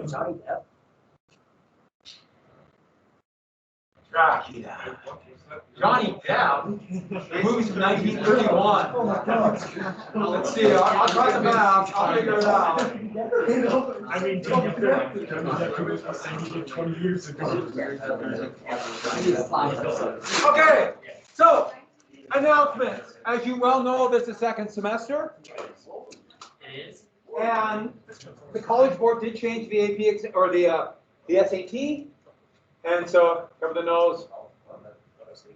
Johnny Depp. Johnny Depp. The movie's from 1931. Oh my God. Let's see. I'll try the math. I'll figure it out. I mean, Johnny Depp was saying 20 years ago. Okay. So, announcements. As you well know, this is second semester. It is. And the College Board did change the AP or the SAT. And so everyone knows.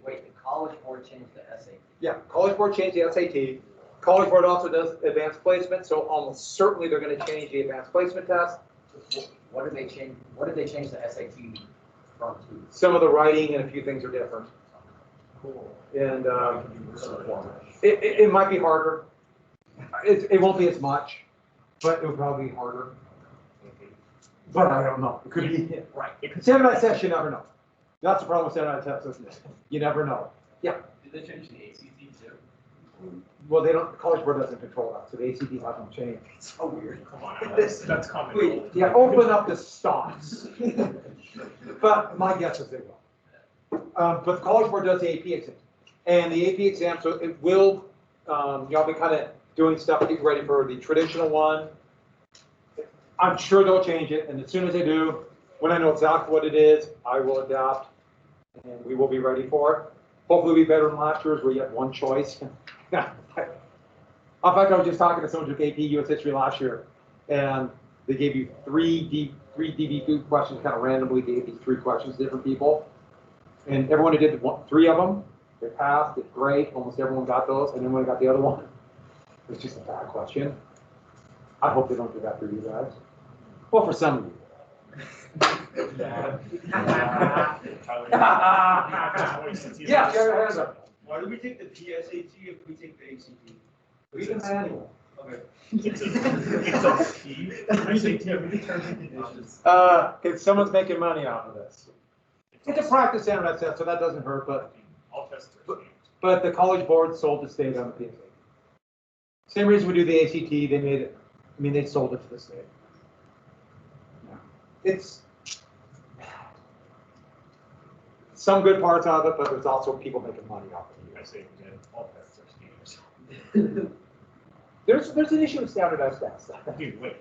Wait, the College Board changed the SAT. Yeah, College Board changed the SAT. College Board also does advanced placement, so almost certainly they're going to change the advanced placement test. What did they change? What did they change the SAT from to? Some of the writing and a few things are different. Cool. And it might be harder. It won't be as much, but it will probably be harder. But I don't know. It could be. Right. Standardized test, you never know. That's the problem with standardized tests, isn't it? You never know. Yeah. Did they change the ACT too? Well, they don't. The College Board doesn't control that, so the ACT hasn't changed. It's so weird. Come on, that's common. Wait, yeah, open up the stocks. But my guess is they will. But the College Board does the AP exam, and the AP exam, so it will. Y'all be kind of doing stuff to get ready for the traditional one. I'm sure they'll change it, and as soon as they do, when I know exactly what it is, I will adapt, and we will be ready for it. Hopefully, we'll be better than last year's, where you had one choice. In fact, I was just talking to someone who took AP US History last year, and they gave you three DB food questions, kind of randomly gave these 3 questions to different people, and everyone who did 3 of them, they passed. It's great. Almost everyone got those, and then when I got the other one, it was just a bad question. I hope they don't do that for you guys. Well, for some of you. Yeah, your hands up. Why do we take the PSAT if we take the ACT? Read the manual. Okay. It's a key. If someone's making money out of this. It's a practice standardized test, so that doesn't hurt, All tests but the College Board sold the state on the PSAT. Same reason we do the ACT, they made it, I mean, they sold it to the state. Yeah. It's some good parts of it, but there's also people making money off of it. I say again, all tests are schemes. There's an issue with standardized tests. Dude, wait.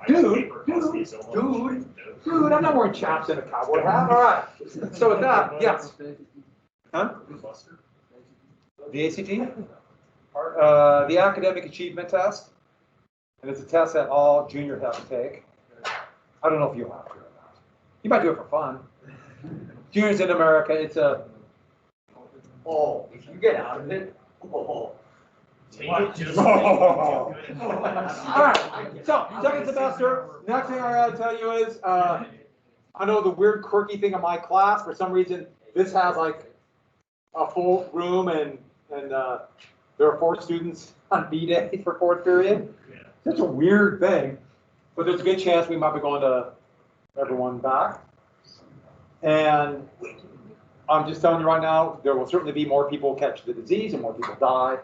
Dude, I'm not wearing chaps and a cowboy hat. All right. So with that, yes. Huh? The ACT? The Academic Achievement Test. And it's a test that all juniors have to take. I don't know if you'll have to or not. You might do it for fun. Juniors in America, it's a... Oh, if you get out of it, oh. All right, so second semester, next thing I gotta tell you is, I know the weird quirky thing in my class, for some reason, this has like a full room and there are 4 students on B-Day for 4th period. Such a weird thing, but there's a good chance we might be going to everyone back. And I'm just telling you right now, there will certainly be more people catch the disease and more people die.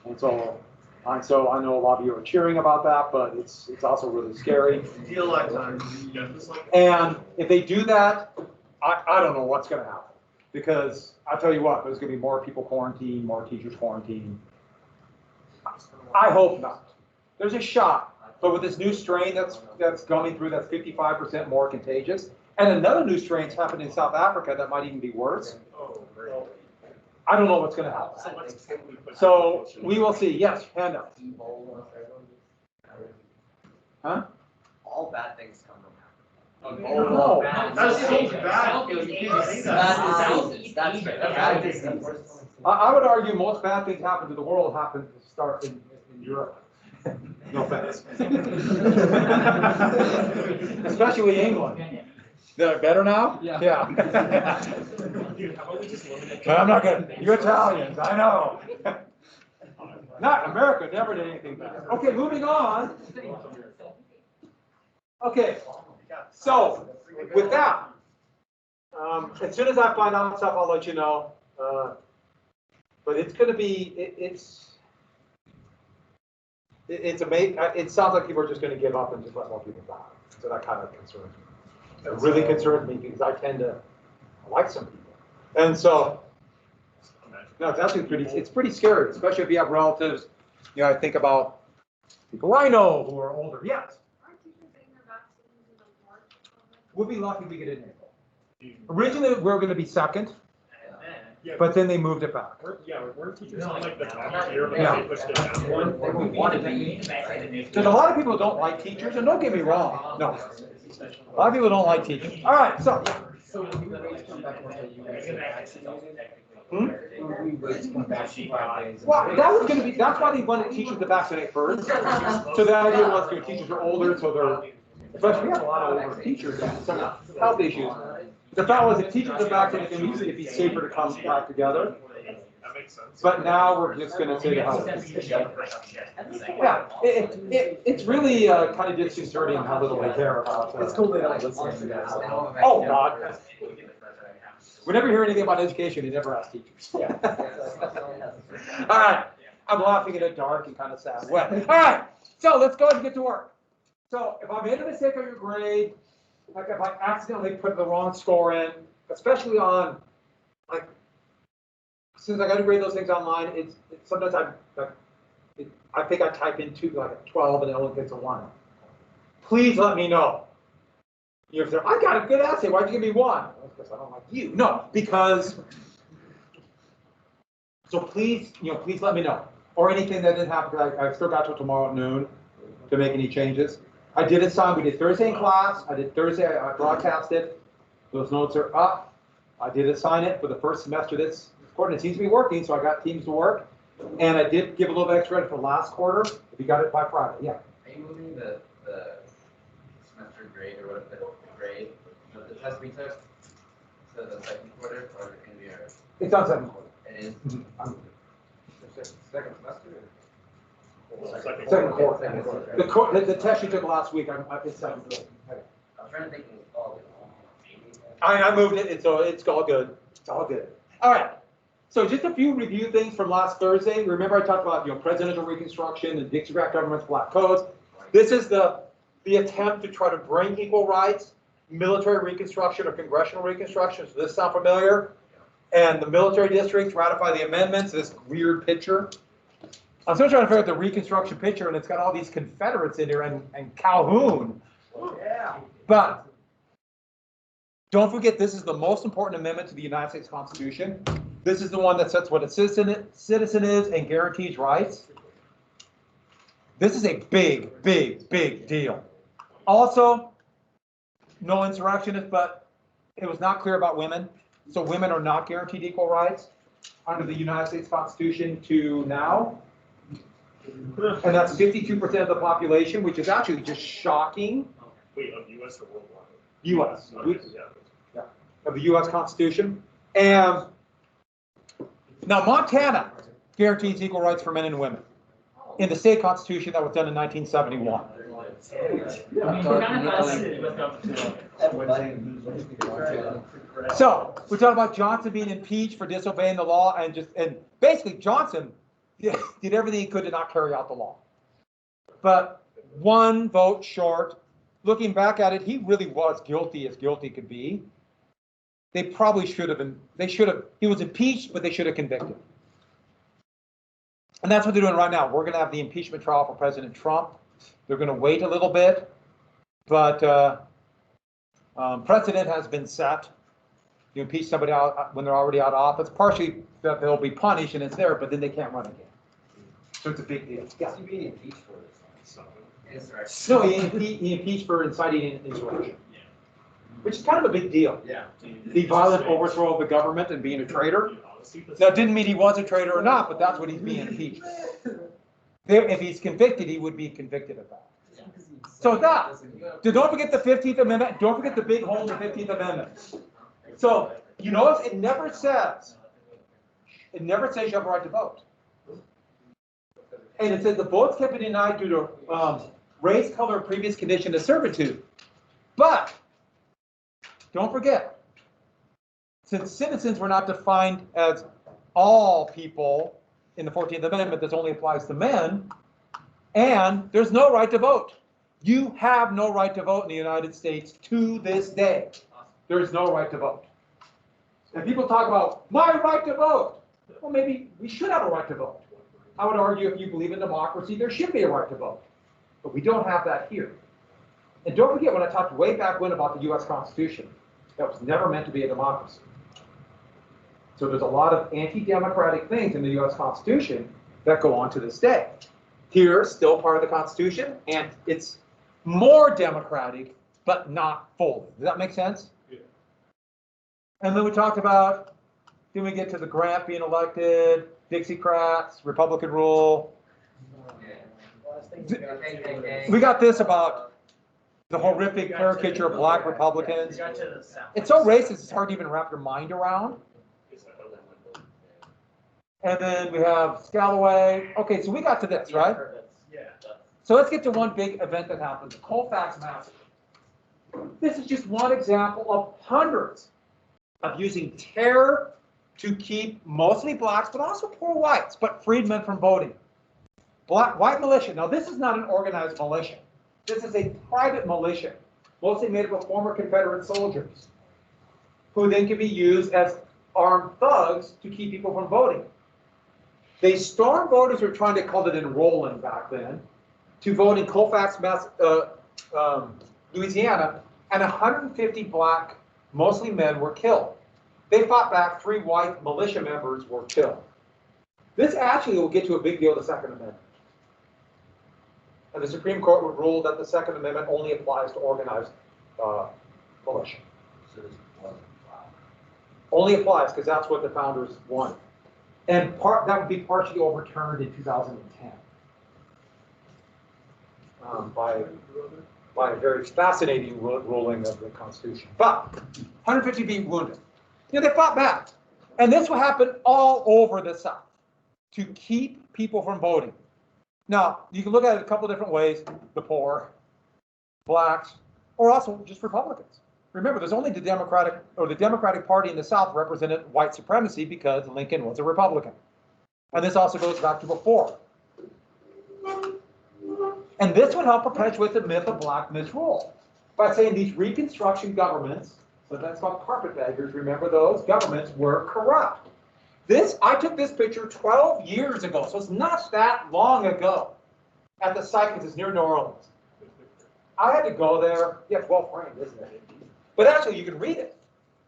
And so I know a lot of you are cheering about that, but it's also really scary. Deal lifetime. And if they do that, I don't know what's going to happen, because I tell you what, there's going to be more people quarantined, more teachers quarantined. I hope not. There's a shot, but with this new strain that's coming through, that's 55% more contagious, and another new strain's happening in South Africa that might even be worse. Oh, great. I don't know what's going to happen. So we will see. Yes, hand up. Huh? All bad things come from Oh, no. That's so bad. You can't say that. That's bad disease. I would argue most bad things happen to the world happen to start in Europe. No offense. Especially England. They're better now? Yeah. Dude, how about we just eliminate? But I'm not gonna, you Italians, I know. Not America, never did anything bad. Okay, moving on. Okay, so with that, as soon as I find out stuff, I'll let you know. But it's going to be, it's amazing. It sounds like people are just going to give up and just let more people die. So that kind of concerns me. It really concerns me because I tend to like some people. And so, no, it's actually it's pretty scary, especially if you have relatives. You know, I think about people I know who are older. Yes. Aren't teachers getting their vaccines in the March? We'll be lucky we get it in April. Originally, we were going to be second, Yeah, but then they moved it back. we're teachers on like the top tier, but Yeah. they pushed it down. They would want to be. Because a lot of people don't like teachers, and don't get me wrong, no. A lot of people don't like teachers. All right, so, So when we raise come back and say you guys get vaccinated, Hmm? when we raise come back to 5 days. well, that was going to be, that's why they wanted teachers to vaccinate first. So the idea was, your teachers are older, so they're, especially we have a lot of older teachers that have some health issues. The thought was if teachers are vaccinated, then it'd be safer to come back together. That makes sense. But now we're just going to say the health. Yeah, it's really kind of disconcerting how little they care about. It's cool they don't listen to that. Oh, God. Whenever you hear anything about education, you never ask teachers. All right, I'm laughing in a dark and kind of sad way. All right, so let's go ahead and get to work. So if I made a mistake on your grade, like if I accidentally put the wrong score in, especially on, like, since I got to grade those things online, it's sometimes I think I type in like a 12 and it only gets a 1. Please let me know. You're saying, I got a good essay. Why'd you give me 1? Well, because I don't like you. No, because. So please, please let me know. Or anything that didn't happen. I've still got till tomorrow at noon to make any changes. I did assign. We did Thursday in class. I did Thursday. I broadcasted. Those notes are up. I did assign it for the first semester. This quarter. It seems to be working, so I got teams to work. And I did give a little bit extra credit for last quarter. If you got it by Friday, yeah. Are you moving the semester grade or what the grade of the test we took to the second quarter, or is it going to be our? It's on second quarter. It is. Second semester? Second quarter. The test you took last week, it's second quarter. I'm trying to think of all of it. I moved it, and so it's all good. It's all good. All right. So just a few review things from last Thursday. Remember I talked about presidential reconstruction and Dixiecrat government's black codes. This is the attempt to try to bring equal rights, military reconstruction or congressional reconstruction. Does this sound familiar? And the military districts ratify the amendments. This weird picture. I'm still trying to figure out the reconstruction picture, and it's got all these Confederates in there and Calhoun. Yeah. But don't forget, this is the most important amendment to the United States Constitution. This is the one that sets what a citizen is and guarantees rights. This is a big, big, big deal. Also, no insurrectionists, but it was not clear about women. So women are not guaranteed equal rights under the United States Constitution to now. And that's 52% of the population, which is actually just shocking. Wait, of US or worldwide? U.S. Yeah. Of the U.S. Constitution. And now Montana guarantees equal rights for men and women. In the state constitution that was done in 1971. So we're talking about Johnson being impeached for disobeying the law and basically Johnson did everything he could to not carry out the law. But one vote short. Looking back at it, he really was guilty as guilty could be. They probably should have been, he was impeached, but they should have convicted. And that's what they're doing right now. We're going to have the impeachment trial for President Trump. They're going to wait a little bit, but precedent has been set. You impeach somebody out when they're already out of office, partially that they'll be punished and it's there, but then they can't run again. So it's a big deal. Yeah. Is he being impeached for this? No, he impeached for inciting insurrection, which is kind of a big deal. Yeah. The violent overthrow of the government and being a traitor. That didn't mean he was a traitor or not, but that's what he's being impeached for. If he's convicted, he would be convicted of that. So don't forget the 15th Amendment. Don't forget the big hole in the 15th Amendment. So you notice it never says you have a right to vote. And it says the votes can be denied due to race, color, or previous condition of servitude. But don't forget, since citizens were not defined as all people in the 14th Amendment, this only applies to men, and there's no right to vote. You have no right to vote in the United States to this day. There is no right to vote. And people talk about my right to vote. Well, maybe we should have a right to vote. I would argue if you believe in democracy, there should be a right to vote. But we don't have that here. And don't forget when I talked way back when about the US Constitution, that was never meant to be a democracy. So there's a lot of anti-democratic things in the US Constitution that go on to this day. Here, still part of the Constitution, and it's more democratic, but not fully. Does that make sense? Yeah. And then we talked about, then we get to the Grant being elected, Dixiecrats, Republican rule. We got this about the horrific caricature of black Republicans. It's so racist, it's hard to even wrap your mind around. And then we have Scalloway. Okay, so we got to this, right? Yeah. So let's get to one big event that happened, the Colfax Massacre. This is just one example of hundreds of using terror to keep mostly blacks, but also poor whites, but freedmen from voting. White militia. Now, this is not an organized militia. This is a private militia, mostly made up of former Confederate soldiers, who then can be used as armed thugs to keep people from voting. They stormed voters, were trying to call it enrolling back then, to vote in Colfax, Louisiana, and 150 black, mostly men, were killed. They fought back, 3 white militia members were killed. This actually will get to a big deal, the Second Amendment. And the Supreme Court would rule that the Second Amendment only applies to organized militia. Only applies because that's what the founders wanted. And that would be partially overturned in 2010 by a very fascinating ruling of the Constitution. But 150 being wounded. You know, they fought back. And this will happen all over the South to keep people from voting. Now, you can look at it a couple different ways, the poor, blacks, or also just Republicans. Remember, there's only the Democratic Party in the South represented white supremacy because Lincoln was a Republican. And this also goes back to before. And this would help perpetuate the myth of black misrule by saying these Reconstruction governments, so that's called carpetbaggers, remember those? Governments were corrupt. I took this picture 12 years ago, so it's not that long ago, at the site, because it's near New Orleans. I had to go there. Yeah, it's well framed, isn't it? But actually, you can read it.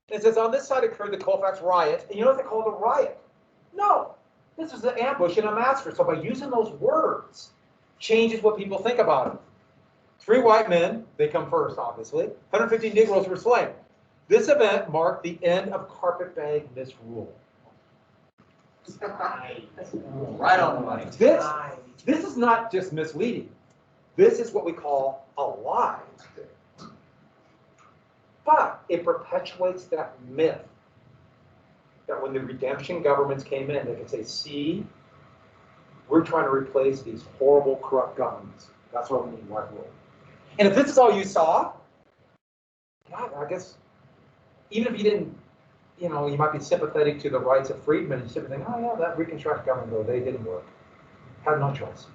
It says, on this site occurred the Colfax riot. And you know what they call it a riot? No, this is an ambush and a massacre. So by using those words, changes what people think about it. 3 white men, they come first, obviously. 150 Negroes were slain. This event marked the end of carpetbag misrule. Right on the money. This is not just misleading. This is what we call a lie. But it perpetuates that myth that when the redemption governments came in, they could say, see, we're trying to replace these horrible, corrupt governments. That's why we need white rule. And if this is all you saw, God, I guess, even if you didn't, you know, you might be sympathetic to the rights of freedmen, and you think, oh yeah, that Reconstruction government, though, they didn't work. Had no choice.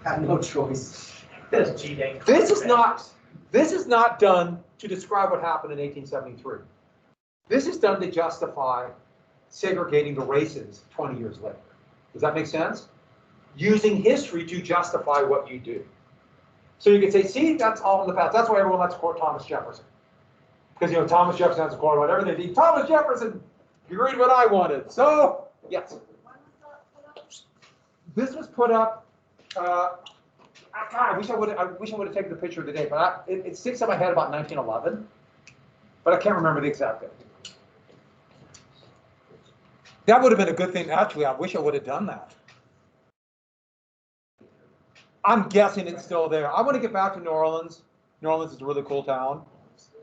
Have no choice. This is not done to describe what happened in 1873. This is done to justify segregating the races 20 years later. Does that make sense? Using history to justify what you do. So you can say, see, that's all in the past. That's why everyone likes to quote Thomas Jefferson. Because, you know, Thomas Jefferson has to quote about everything. Thomas Jefferson agreed what I wanted. So, yes. This was put up, God, I wish I would have taken the picture of the day, but it sticks in my head about 1911, but I can't remember the exact date. That would have been a good thing. Actually, I wish I would have done that. I'm guessing it's still there. I want to get back to New Orleans. New Orleans is a really cool town,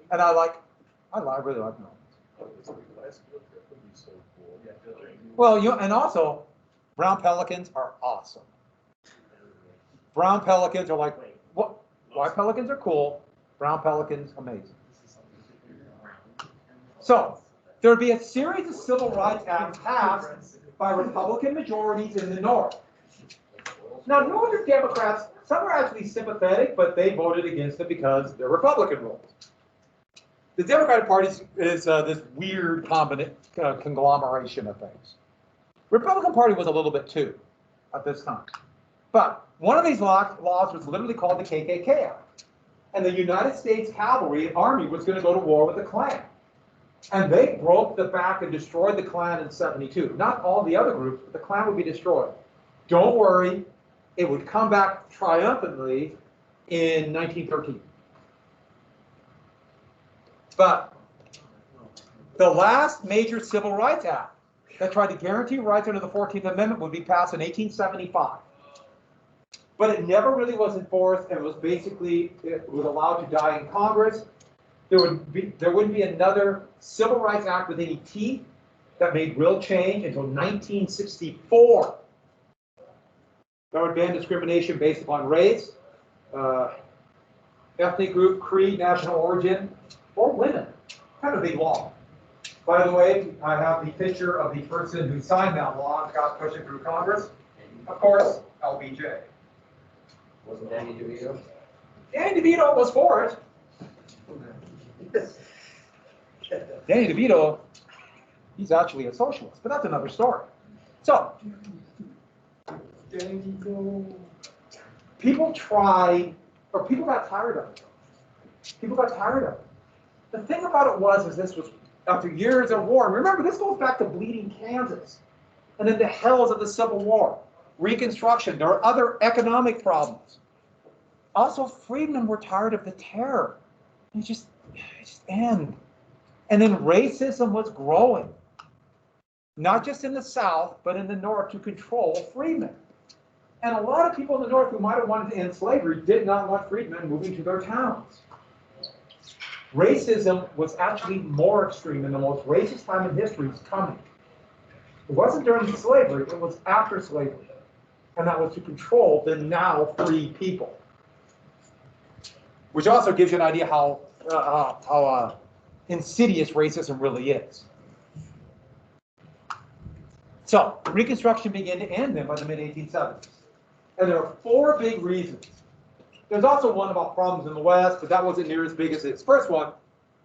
and I really like New Orleans. Well, you know, and also, brown pelicans are awesome. Brown pelicans are like, what? White pelicans are cool. Brown pelicans, amazing. So, there would be a series of civil rights acts passed by Republican majorities in the North. Now, Northern Democrats, Some were actually sympathetic, but they voted against it because they're Republican rules. The Democratic Party is this weird conglomeration of things. Republican Party was a little bit too at this time. But one of these laws was literally called the KKK Act. And the United States Cavalry Army was going to go to war with the Klan. And they broke the back and destroyed the Klan in '72. Not all the other groups, but the Klan would be destroyed. Don't worry, it would come back triumphantly in 1913. But the last major civil rights act that tried to guarantee rights under the 14th Amendment would be passed in 1875. But it never really was enforced, and it was allowed to die in Congress. There wouldn't be another civil rights act with any teeth that made real change until 1964. That would ban discrimination based upon race, ethnic group, creed, national origin, or women. Kind of a big law. By the way, I have the picture of the person who signed that law and got pushed it through Congress. Of course, LBJ. Wasn't Danny DeVito? Danny DeVito was for it. Danny DeVito, he's actually a socialist, but that's another story. So, people got tired of it. People got tired of it. The thing about it is this was after years of war. And remember, this goes back to bleeding Kansas, and then the hells of the Civil War, Reconstruction. There are other economic problems. Also, freedmen were tired of the terror. It just end. And then racism was growing, not just in the South, but in the North to control freedmen. And a lot of people in the North who might have wanted to end slavery did not want freedmen moving to their towns. Racism was actually more extreme, and the most racist time in history is coming. It wasn't during slavery, it was after slavery. And that was to control the now free people. Which also gives you an idea how insidious racism really is. So, Reconstruction began to end then by the mid-1870s. And there are 4 big reasons. There's also one about problems in the West, but that wasn't near as big as this. First one,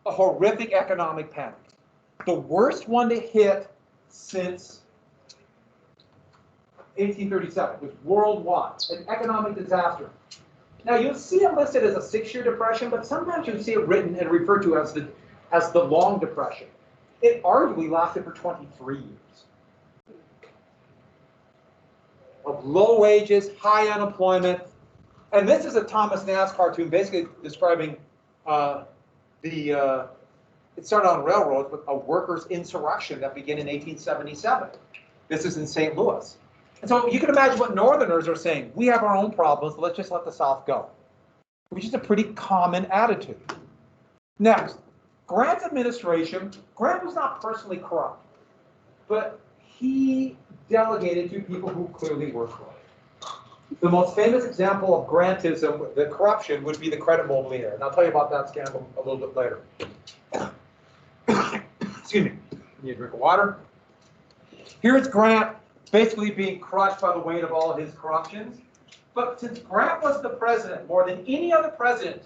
a horrific economic panic. The worst one to hit since 1837. It was worldwide, an economic disaster. Now, you'll see it listed as a 6-year depression, but sometimes you'll see it written and referred to as the Long Depression. It arguably lasted for 23 years. Of low wages, high unemployment. And this is a Thomas Nast cartoon basically describing it started on railroads with a workers' insurrection that began in 1877. This is in St. Louis. And so you can imagine what Northerners are saying. We have our own problems, let's just let the South go. Which is a pretty common attitude. Next, Grant's administration. Grant was not personally corrupt, but he delegated to people who clearly were corrupt. The most famous example of Grantism, the corruption, would be the credit mobilier. And I'll tell you about that scandal a little bit later. Excuse me. Need a drink of water. Here's Grant basically being crushed by the weight of all of his corruptions. But since Grant was the president more than any other president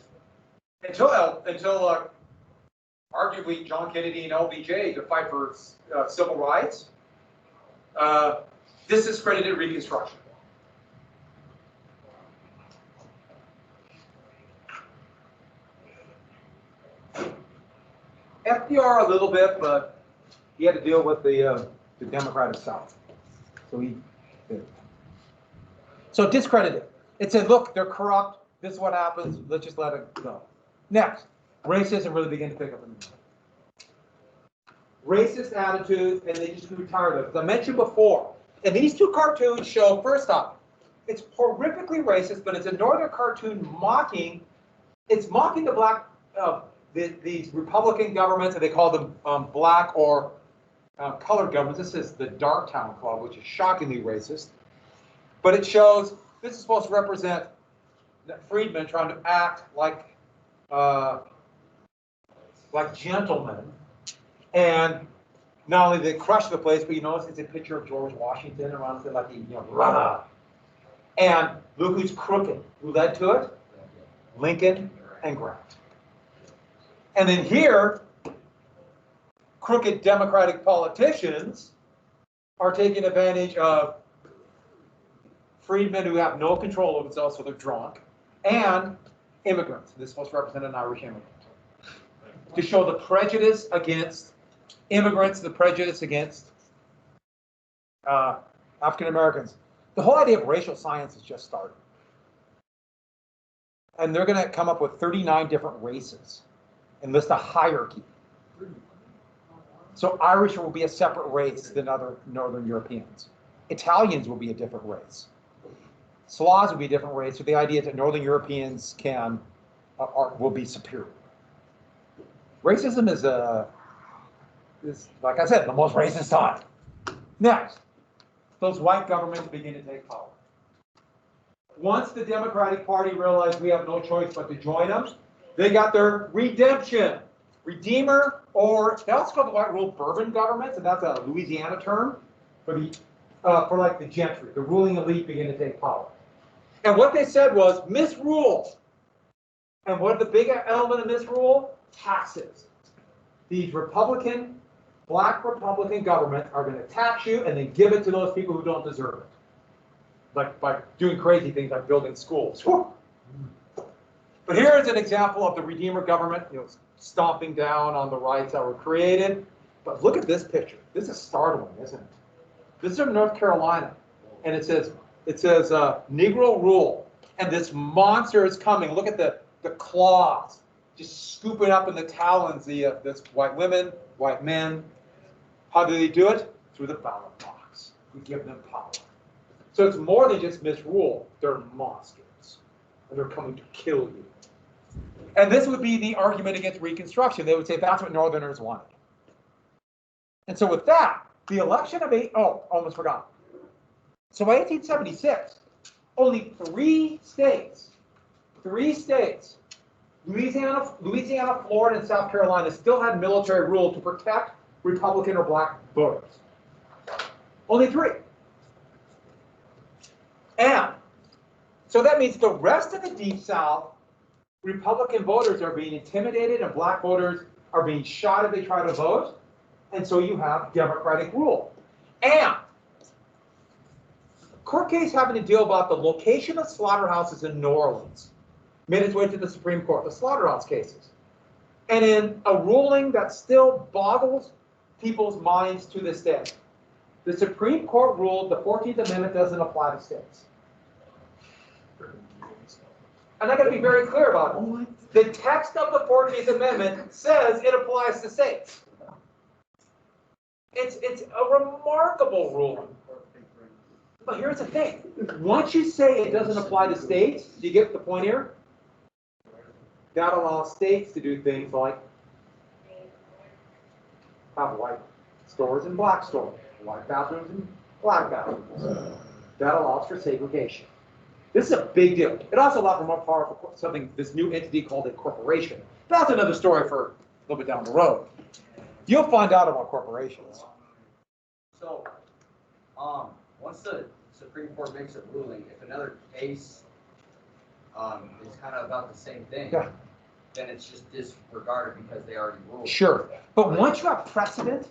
until arguably John Kennedy and LBJ to fight for civil rights, this is credited Reconstruction. FDR a little bit, but he had to deal with the Democratic South. So he did. So discredited. It said, look, they're corrupt. This is what happens. Let's just let it go. Next, racism really began to pick up in the racist attitudes, and they just grew tired of it. As I mentioned before, and these 2 cartoons show, first off, it's horrifically racist, but it's a northern cartoon mocking the black, these Republican governments, and they call them black or colored governments. This is the Darktown Club, which is shockingly racist. But it shows, this is supposed to represent freedmen trying to act like gentlemen. And not only they crush the place, but you notice it's a picture of George Washington around it, like, rah. And look who's crooked. Who led to it? Lincoln and Grant. And then here, crooked Democratic politicians are taking advantage of freedmen who have no control over themselves, so they're drunk, and immigrants. This is supposed to represent an Irish immigrant. To show the prejudice against immigrants, the prejudice against African Americans. The whole idea of racial science has just started. And they're going to come up with 39 different races and list a hierarchy. So Irish will be a separate race than other Northern Europeans. Italians will be a different race. Slavs will be a different race. So the idea that Northern Europeans will be superior. Racism is, like I said, the most racist time. Next, those white governments begin to take power. Once the Democratic Party realized we have no choice but to join them, they got their redemption. Redeemer, or they also call the white rule bourbon governments, and that's a Louisiana term for like the gentry, the ruling elite begin to take power. And what they said was misrule. And what the big element of misrule? Taxes. These black Republican governments are going to tax you and then give it to those people who don't deserve it. Like by doing crazy things like building schools. Whew. But here is an example of the Redeemer government, stomping down on the rights that were created. But look at this picture. This is startling, isn't it? This is from North Carolina, and it says Negro rule, and this monster is coming. Look at the claws, just scooping up in the talons this white women, white men. How do they do it? Through the ballot box. We give them power. So it's more than just misrule. They're monsters, and they're coming to kill you. And this would be the argument against Reconstruction. They would say that's what Northerners wanted. And so with that, the election of almost forgot. So by 1876, only three states, Louisiana, Florida, and South Carolina still had military rule to protect Republican or black voters. Only three. And so that means the rest of the Deep South, Republican voters are being intimidated and black voters are being shot if they try to vote. And so you have Democratic rule. And court case having to deal about the location of slaughterhouses in New Orleans made its way to the Supreme Court, the Slaughterhouse Cases. And in a ruling that still boggles people's minds to this day, the Supreme Court ruled the 14th Amendment doesn't apply to states. And I got to be very clear about it. The text of the 14th Amendment says it applies to states. It's a remarkable ruling. But here's the thing. Once you say it doesn't apply to states, do you get the point here? That allows states to do things like have white stores and black stores, white bathrooms and black bathrooms. That allows for segregation. This is a big deal. It also allows for more powerful this new entity called a corporation. That's another story for a little bit down the road. You'll find out about corporations. So, once the Supreme Court makes a ruling, if another case is kind of about the same thing, Yeah. then it's just disregarded because they already ruled. Sure. But once you have precedent,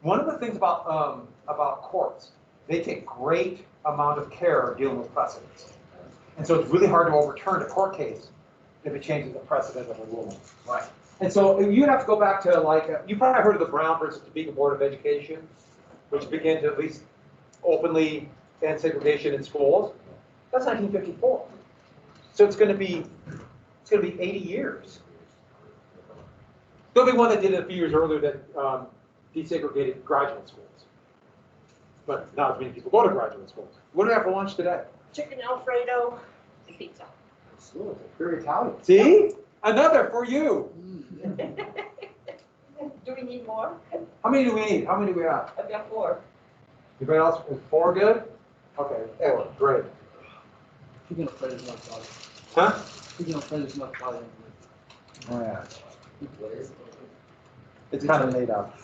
one of the things about courts, they take great amount of care dealing with precedents. And so it's really hard to overturn a court case if it changes the precedent of a ruling. Right. And so you'd have to go back to you probably heard of the Brown versus Topeka Board of Education, which began to at least openly end segregation in schools. That's 1954. So it's going to be 80 years. There'll be one that did it a few years earlier that desegregated graduate schools. But not as many people go to graduate schools. What do we have for lunch today? Chicken Alfredo and pizza. Oh, it's very Italian. See? Another for you. Do we need more? How many do we need? How many do we have? I've got 4. Anybody else? Is 4 good? Okay, 4. Great. Chicken Alfredo is not Italian. Huh? Chicken Alfredo is not Italian. Oh, yeah. What is it? It's kind of made up.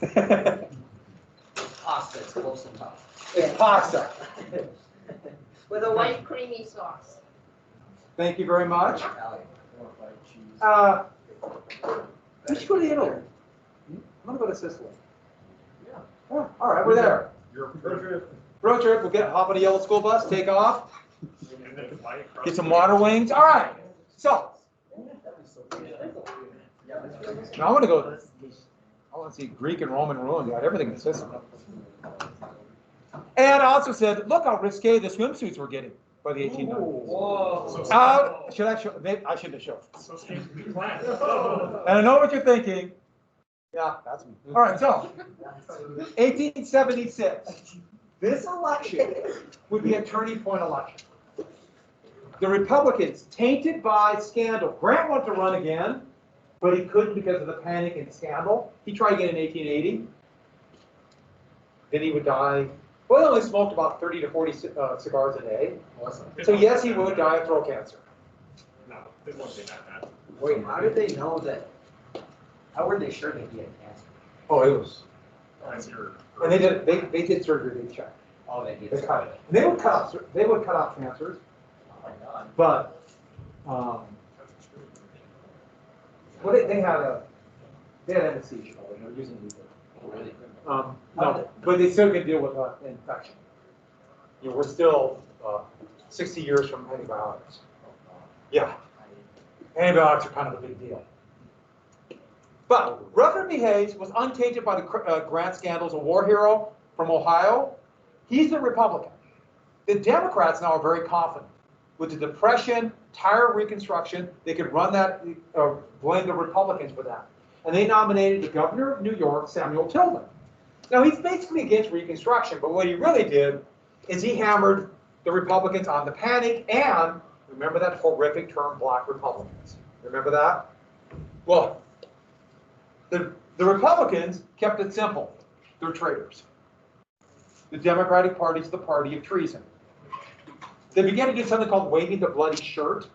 Pasta, it's close enough. It's pasta. with a white creamy sauce. Thank you very much. Italian. We should go to Italy. I'm gonna go to Sicily. Yeah, all right, we're there. Road trip, we'll hop on a yellow school bus, take off, And then fly across. get some water wings. All right, so. Now I want to go. I want to see Greek and Roman ruins. Got everything in Sicily. And I also said, look how risque the swimsuits were getting by the 1800s. Whoa. Should I show? Maybe I shouldn't have shown. So scantily clad. And I know what you're thinking. Yeah, that's me. All right, so 1876. This election would be a turning point election. The Republicans, tainted by scandal. Grant wanted to run again, but he couldn't because of the panic and scandal. He tried again in 1880. Then he would die. Well, he only smoked about 30 to 40 cigars a day. So yes, he would die of throat cancer. No, it won't be that bad. Wait, how did they know that? How were they sure that he had cancer? Oh, it was. That's your. And they did surgery. They checked. Oh, they did. They cut it. And they would cut off cancers, Oh my God. but well, they had anesthesia. They were using lethal. Oh, really? No, but they still can deal with infection. You know, we're still 60 years from antibiotics. Yeah, antibiotics are kind of a big deal. But Rutherford B. Hayes was untainted by the Grant scandals, a war hero from Ohio. He's a Republican. The Democrats now are very confident. With the Depression, tired of Reconstruction, they could run that, blame the Republicans for that. And they nominated the governor of New York, Samuel Tilden. Now, he's basically against Reconstruction, but what he really did is he hammered the Republicans on the panic and, remember that horrific term, Black Republicans. Remember that? Well, the Republicans kept it simple. They're traitors. The Democratic Party is the party of treason. They began to do something called waving the bloody shirt.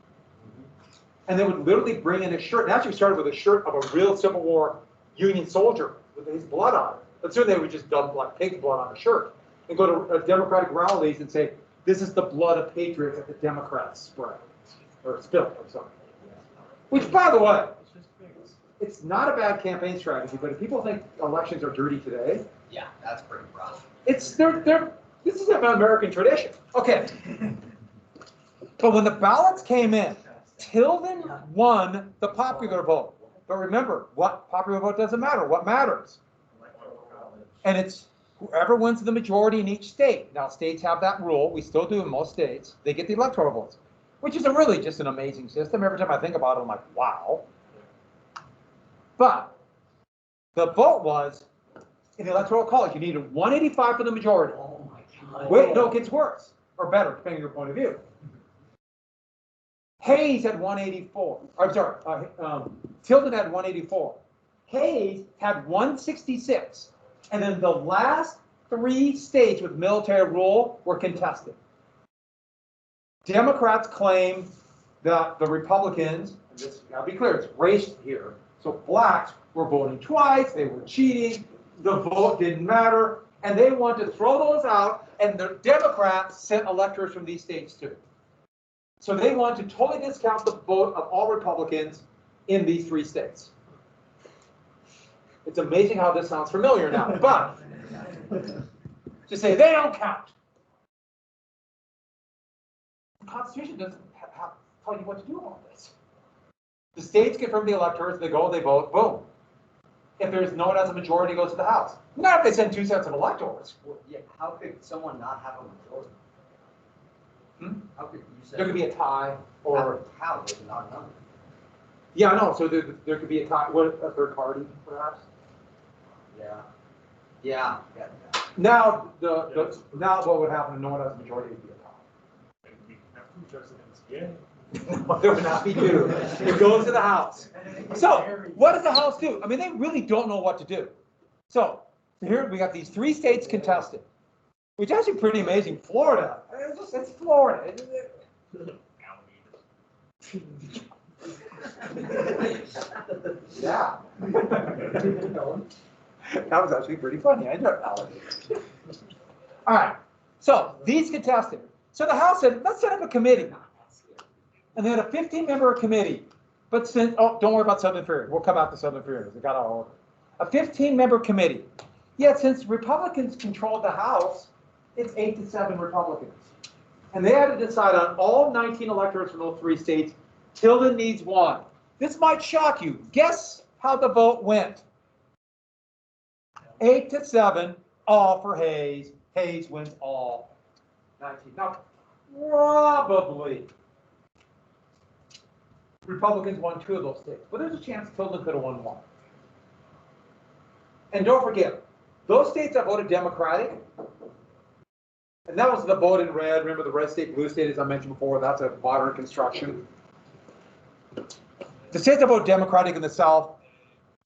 And they would literally bring in a shirt. It actually started with a shirt of a real Civil War Union soldier with his blood on it. But soon they would just dump like pig's blood on a shirt and go to Democratic rallies and say, this is the blood of patriots that the Democrats spread. Or spilled, I'm sorry. Which, by the way, it's not a bad campaign strategy, but if people think elections are dirty today, Yeah, that's pretty rough. this is an American tradition. Okay. But when the ballots came in, Tilden won the popular vote. But remember, what popular vote doesn't matter. What matters? And it's whoever wins the majority in each state. Now, states have that rule. We still do in most states. They get the electoral votes, which is really just an amazing system. Every time I think about it, I'm like, wow. But the vote was, in the Electoral College, you needed 185 for the majority. Oh my God. Wait, no, it gets worse, or better, depending on your point of view. Hayes had 184. I'm sorry, Tilden had 184. Hayes had 166. And then the last 3 states with military rule were contested. Democrats claim that the Republicans, and this, I'll be clear, it's race here. So blacks were voting twice, they were cheating, the vote didn't matter, and they want to throw those out, and the Democrats sent electors from these states too. So they want to totally discount the vote of all Republicans in these 3 states. It's amazing how this sounds familiar now, but to say they don't count. The Constitution doesn't tell you what to do about this. The states confirm the electors, they go, they vote, boom. If there's no one has a majority, it goes to the House. Not if they send 2 sets of electors. Well, yeah, how could someone not have a majority? How could you say? There could be a tie, or How? There's not a number. yeah, no. So there could be a tie, a third party, perhaps. Yeah. Now now what would happen if no one has a majority? Would be a tie. And we have 2 presidents, yeah. There would not be 2. It goes to the House. So what does the House do? I mean, they really don't know what to do. So here we got these 3 states contested, which is actually pretty amazing. Florida, it's Florida. Yeah. That was actually pretty funny. I enjoyed alligators. All right. So these contested. So the House said, let's set up a committee. And they had a 15-member committee. But since, oh, don't worry about Southern Inferior. We'll come out to Southern Inferior. It got all over. A 15-member committee. Yet since Republicans controlled the House, it's 8-7 Republicans. And they had to decide on all 19 electors from those 3 states. Tilden needs 1. This might shock you. Guess how the vote went? 8-7, all for Hayes. Hayes wins all 19. Now, probably Republicans won 2 of those states, but there's a chance Tilden could have won 1. And don't forget, those states that voted Democratic, and that was the vote in red. Remember the red state, blue state, as I mentioned before, that's a modern construction. The states that voted Democratic in the South,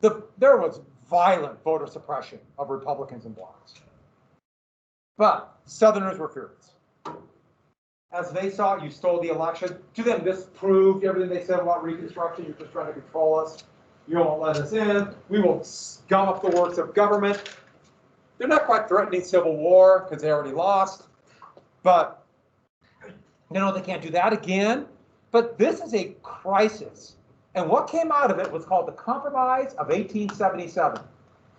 there was violent voter suppression of Republicans and blacks. But Southerners were furious. As they saw you stole the election, to them this proved everything they said about Reconstruction. You're just trying to control us. You won't let us in. We will gum up the works of government. They're not quite threatening civil war because they already lost. But you know they can't do that again. But this is a crisis. And what came out of it was called the Compromise of 1877.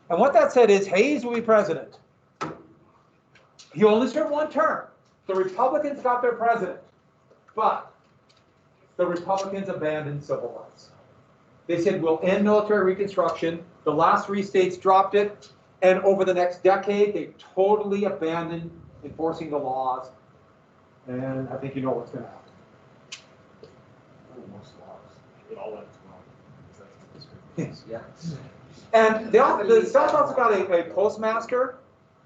And what that said is Hayes will be president. He only served 1 term. The Republicans got their president. But the Republicans abandoned civil rights. They said, we'll end military Reconstruction. The last 3 states dropped it. And over the next decade, they totally abandoned enforcing the laws. And I think you know what's going to happen. It all went Yes. Yeah. And the South also got a postmaster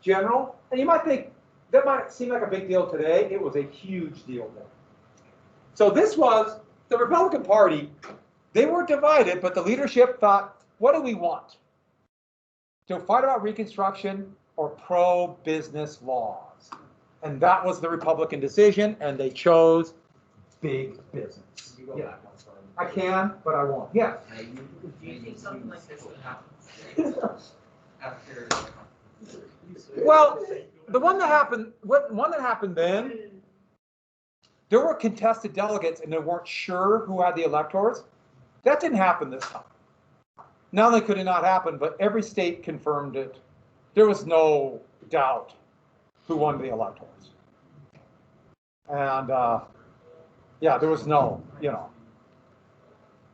general. And you might think, that might seem like a big deal today. It was a huge deal then. So this was the Republican Party. They were divided, but the leadership thought, what do we want? To fight about Reconstruction or pro-business laws? And that was the Republican decision, and they chose big business. You go Yeah. back one slide. I can, but I won't. Yeah. Do you think something like this would happen? After. Well, the one that happened then, there were contested delegates and they weren't sure who had the electors. That didn't happen this time. Not only could it not happen, but every state confirmed it. There was no doubt who won the electors. And yeah, there was no, you know.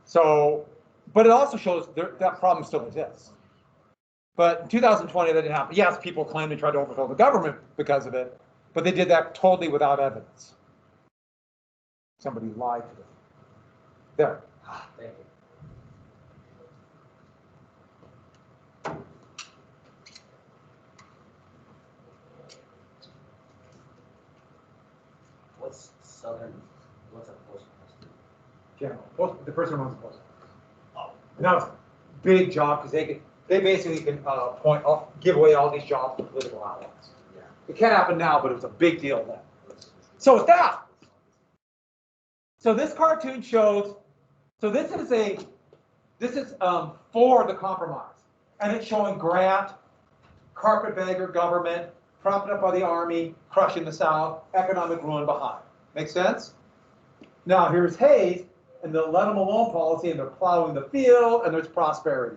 So, but it also shows that problem still exists. But in 2020, that didn't happen. Yes, people claimed they tried to overthrow the government because of it, but they did that totally without evidence. Somebody lied to them. There. Thank you. What's a postmaster? General. The person runs the post. Oh. And that was a big job because they basically can give away all these jobs to political outlets. Yeah. It can't happen now, but it was a big deal then. So with that, so this cartoon shows, so this is for the compromise, and it's showing Grant, carpetbagger government, propped up by the army, crushing the South, economic ruin behind. Make sense? Now here's Hayes and the let them alone policy, and they're plowing the field, and there's prosperity.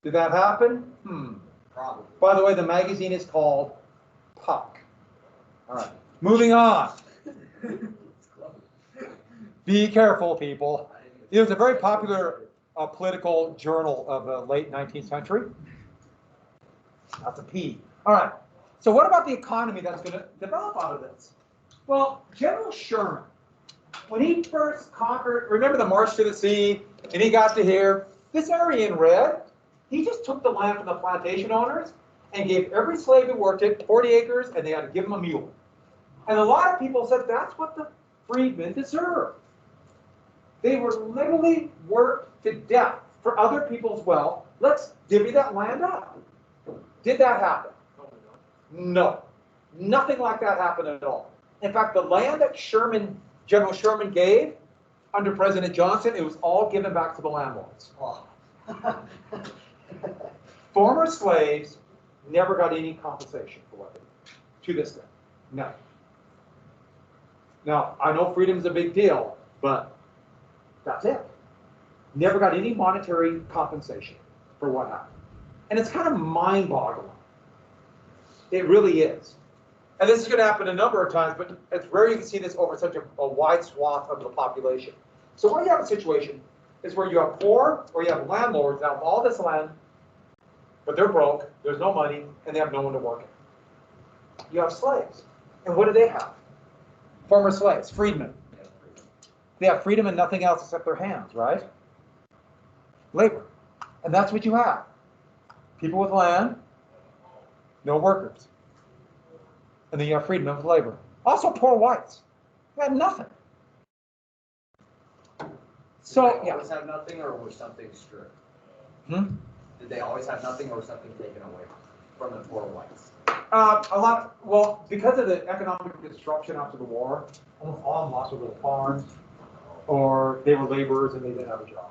Did that happen? Probably. By the way, the magazine is called Puck. All right, moving on. Be careful, people. It was a very popular political journal of the late 19th century. That's a P. All right, so what about the economy that's going to develop out of this? Well, General Sherman, when he first conquered, remember the March to the Sea, and he got to here, this area in red, he just took the land from the plantation owners and gave every slave who worked it 40 acres, and they had to give him a mule. And a lot of people said that's what the freedmen deserved. They were literally worked to death for other people's wealth. Let's divvy that land up. Did that happen? No. Nothing like that happened at all. In fact, the land that General Sherman gave under President Johnson, it was all given back to the landlords. Oh. Former slaves never got any compensation for what they did. To this day. No. Now, I know freedom's a big deal, but that's it. Never got any monetary compensation for what happened. And it's kind of mind-boggling. It really is. And this is going to happen a number of times, but it's rare you can see this over such a wide swath of the population. So what you have a situation is where you have poor or you have landlords that have all this land, but they're broke, there's no money, and they have no one to work it. You have slaves. And what do they have? Former slaves, freedmen. They have freedom and nothing else except their hands, right? Labor. And that's what you have. People with land, no workers. And then you have freedom with labor. Also poor whites. They had nothing. So, Did they yeah. always have nothing, or was something stripped? Hmm? Did they always have nothing, or was something taken away from the poor whites? A lot, well, because of the economic disruption after the war, almost all of them lost their little farms, or they were laborers and they didn't have a job.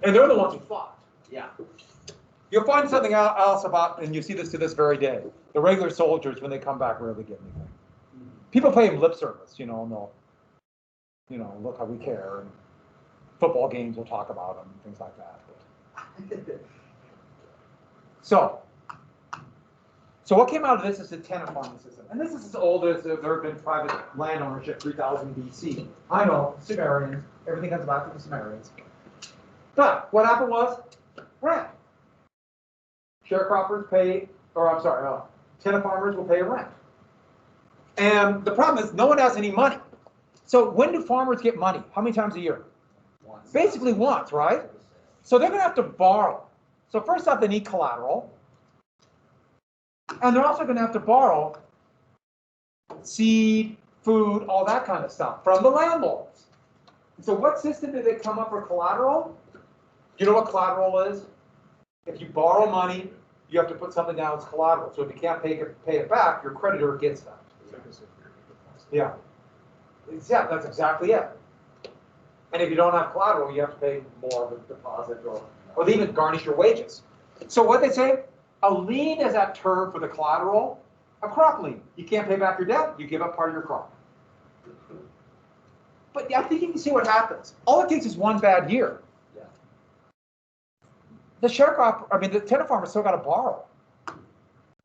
And they're the ones who fought. Yeah. You'll find something else about, and you see this to this very day, the regular soldiers, when they come back, rarely get anything. People pay them lip service, and they'll, look how we care, and football games will talk about them, and things like that. So what came out of this is the tenant farming system. And this is as old as there have been private land ownership, 3000 BC. I know, Sumerians, everything comes back to the Sumerians. But what happened was rent. Sharecroppers pay, tenant farmers will pay a rent. And the problem is no one has any money. So when do farmers get money? How many times a year? Once. Basically once, right? So they're going to have to borrow. So first off, they need collateral. And they're also going to have to borrow seed, food, all that kind of stuff from the landlords. So what system did they come up with collateral? You know what collateral is? If you borrow money, you have to put something down as collateral. So if you can't pay it back, your creditor gets that. Yeah. Yeah, that's exactly it. And if you don't have collateral, you have to pay more of a deposit or they even garnish your wages. So what they say, a lien is that term for the collateral, a crop lien. You can't pay back your debt, you give up part of your crop. But I think you can see what happens. All it takes is one bad year. Yeah. The the tenant farmer still got to borrow.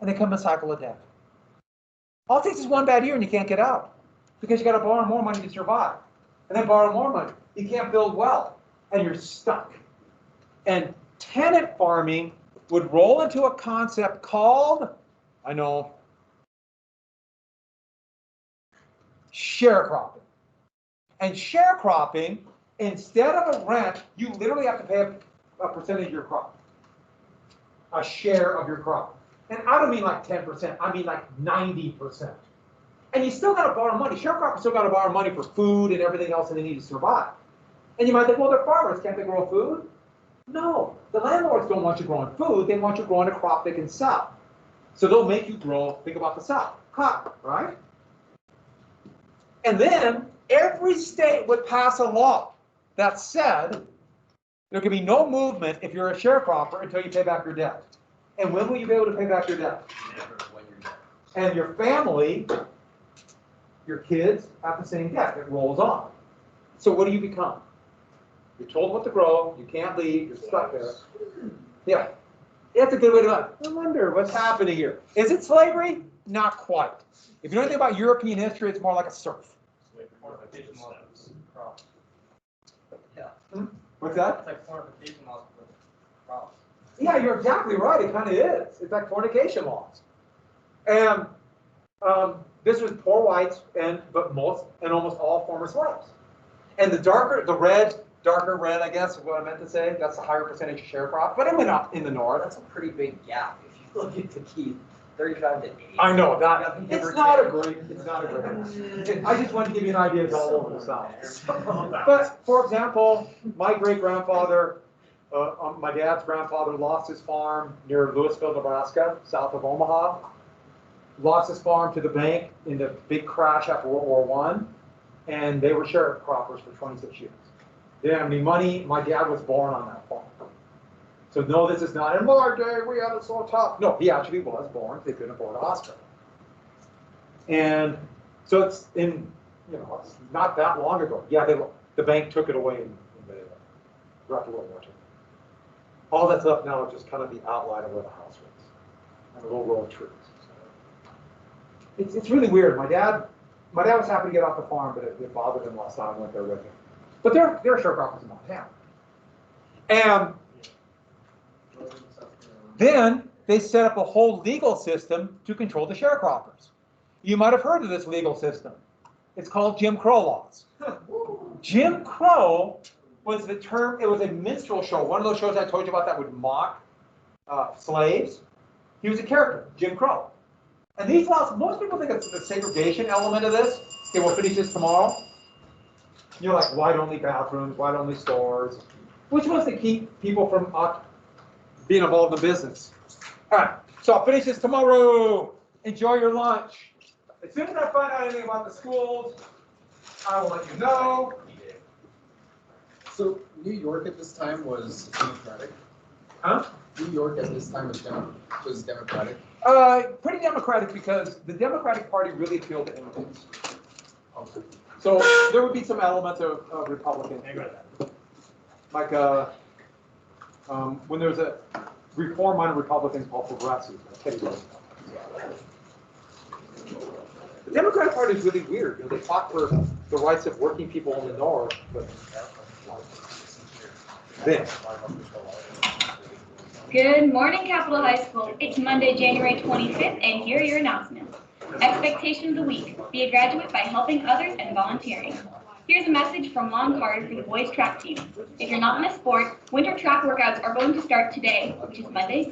And they come in a cycle of debt. All it takes is one bad year and you can't get out. Because you got to borrow more money to survive. And then borrow more money. You can't build wealth. And you're stuck. And tenant farming would roll into a concept called, sharecropping. And sharecropping, instead of a rent, you literally have to pay a percentage of your crop. A share of your crop. And I don't mean like 10%, I mean like 90%. And you still got to borrow money. Sharecroppers still got to borrow money for food and everything else that they need to survive. And you might think, well, they're farmers, can't they grow food? No, the landlords don't want you growing food, they want you growing a crop they can sell. So they'll make you grow, think about the South, cotton, right? And then every state would pass a law that said there can be no movement if you're a sharecropper until you pay back your debt. And when will you be able to pay back your debt? Never when you're dead. And your family, your kids have the same debt. It rolls on. So what do you become? You're told what to grow. You can't leave. You're stuck there. Yeah. That's a good way to live. I wonder what's happening here. Is it slavery? Not quite. If you know anything about European history, it's more like a serf. Yeah. What's that? It's like fortification laws for crops. Yeah, you're exactly right. It kind of is. It's like fornication laws. And this was poor whites, but almost all former slaves. And darker red, I guess, is what I meant to say. That's a higher percentage of sharecrop. But in the north. That's a pretty big gap if you look at the key, 35 to 80. I know that. Nothing It's ever not a changed. great. I just wanted to give you an idea. It's all over the South. But for example, my great grandfather, my dad's grandfather, lost his farm near Louisville, Nebraska, south of Omaha. Lost his farm to the bank in the big crash after World War I, and they were sharecroppers for 26 years. They didn't have any money. My dad was born on that farm. So no, this is not, in my day, we had it so tough. No, he actually was born. They couldn't afford a hospital. And so it's in you know, it's not that long ago. Yeah, the bank took it away after World War II. All that's left now is just kind of the outline of where the house was and a little row of trees. It's really weird. My dad was happy to get off the farm, but it bothered him last time I went there with him. But there are sharecroppers in Montana. And then they set up a whole legal system to control the sharecroppers. You might have heard of this legal system. It's called Jim Crow laws. Jim Crow was the term, it was a minstrel show, one of those shows I told you about that would mock slaves. He was a character, Jim Crow. And these laws, most people think it's the segregation element of this. Okay, we'll finish this tomorrow. You know, like white-only bathrooms, white-only stores, which was to keep people from being involved in business. All right, so I'll finish this tomorrow. Enjoy your lunch. As soon as I find out anything about the schools, I will let you know. So New York at this time was Democratic. Huh? New York at this time was Democratic. Pretty Democratic because the Democratic Party really appealed to immigrants. So there would be some elements of Republican. Like when there's a reform-minded Republicans called progressives. The Democratic Party is really weird. You know, they fought for the rights of working people in the North, but then. Good morning, Capitol High School. It's Monday, January 25th, and here are your announcements. Expectation of the week: be a graduate by helping others and volunteering. Here's a message from Long Card for the boys track team. If you're not in a sport, winter track workouts are going to start today, which is Monday,